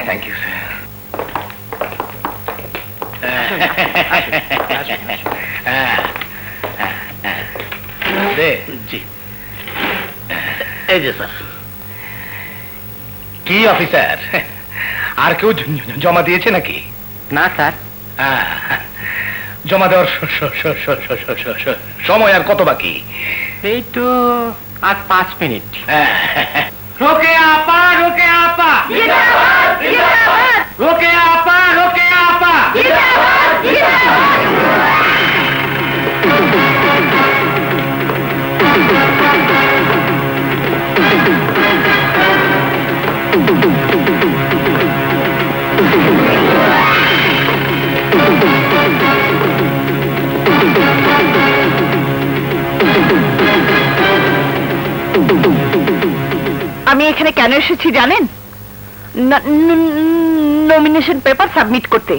Thank you sir. জি, এই যে sir. কি অফিসার, আর কেউ জমা দিয়েছে নাকি? না স্যার। জমা দেওয়ার সময় আর কত বাকি? এই তো আর 5 মিনিট। রোকে আপা, রোকে আপা, রোকে আপা, রোকে আপা। আমি এখানে কেন এসেছি জানেন? নমিনেশন পেপার সাবমিট করতে।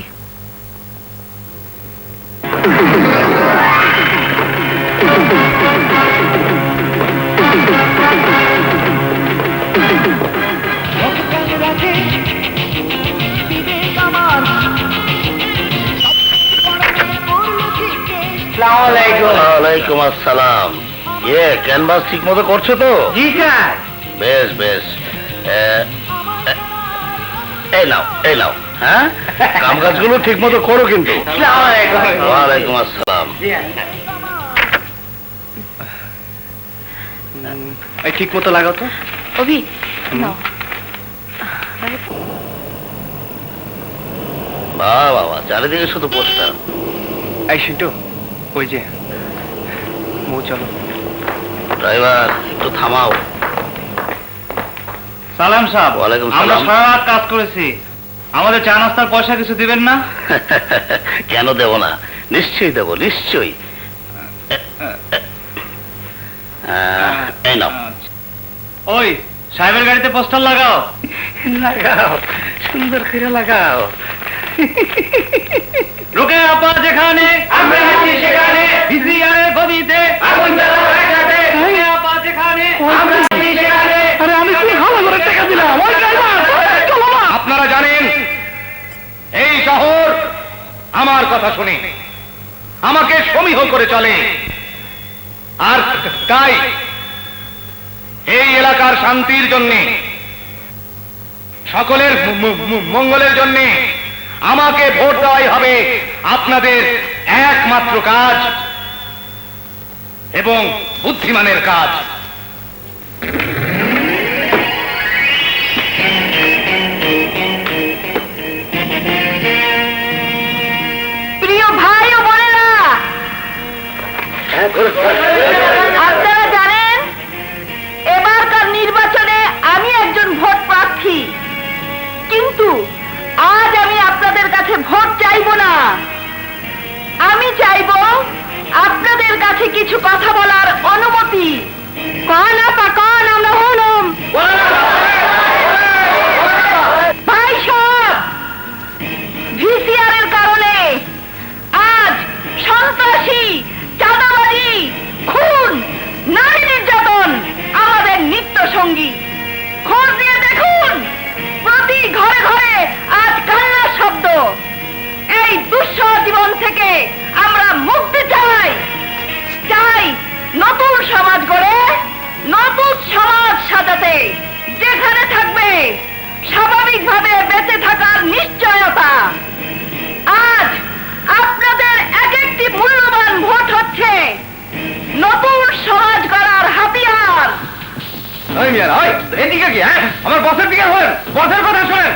ওয়ালাইকুম আসসালাম। ক্যানভাস ঠিক মতো করছো তো? জি স্যার। বেশ বেশ, এই নাও এই নাও। হ্যাঁ, কাম কাজগুলো ঠিক মতো করো কিন্তু। ওয়ালাইকুম আসসালাম। এই ঠিক মতো লাগাও তো। অভি বাহ বাবা, চারিদিকে শুধু পোস্টার। এই সিন্টু, ওই যে মৌ, চলো। ড্রাইভার একটু থামাও। সালাম সাহেব, ওয়ালাইকুম আমরা সালাম। সারা রাত কাজ করেছি, আমাদের চা নাস্তার পয়সা কিছু দিবেন না? কেন দেব না, নিশ্চয়ই দেবো, নিশ্চয়ই। এই নাও। ওই সাহেবের গাড়িতে পোস্টার লাগাও। লাগাও, সুন্দর করে লাগাও। রোকে আপা যেখানে, আমরা আছি সেখানে, ভিসিআরের গদিতে আগুন জ্বালাও একসাথে। রোকে আপা যেখানে, আমরা আছি সেখানে। আরে আমি কি ভালো করে টাকা দিলাম? ওই ড্রাইভার, চলো না। আপনারা জানেন এই শহর আমার কথা শুনে আমাকে সমীহ করে চলে, আর তাই এই এলাকার শান্তির জন্য, সকলের মঙ্গলের জন্য আমাকে ভোট দেওয়াই হবে আপনাদের একমাত্র কাজ এবং বুদ্ধিমানের কাজ। প্রিয় ভাই ও বোনেরা, আপনারা জানেন এবারকার নির্বাচনে আমি একজন ভোট প্রার্থী, কিন্তু আজ আমি আপনাদের কাছে ভোট চাইব না। আমি চাইব আপনাদের কাছে কিছু কথা বলার অনুমতি। কন আপা কন, আমরা হলাম ভাই সব। ভিসিআরের কারণে আজ সন্ত্রাসী, চাঁদাবাজি, খুন, নারী নির্যাতন আমাদের নিত্য সঙ্গী। খোঁজ দিয়ে দেখুন, প্রতি ঘরে ঘরে আজ কান্নার শব্দ। এই দুঃসহ জীবন থেকে আমরা মুক্তি চাই, চাই নতুন সমাজ গড়ে, নতুন সমাজ সাজাতে, যেখানে থাকবে স্বাভাবিকভাবে বেঁচে থাকার নিশ্চয়তা। আজ আপনাদের এক একটি মূল্যবান ভোট হচ্ছে নতুন সমাজ গড়ার হাতিয়ার। এদিকে কি? হ্যাঁ, আমার বসের দিকে হন, বসের কথা শোনেন।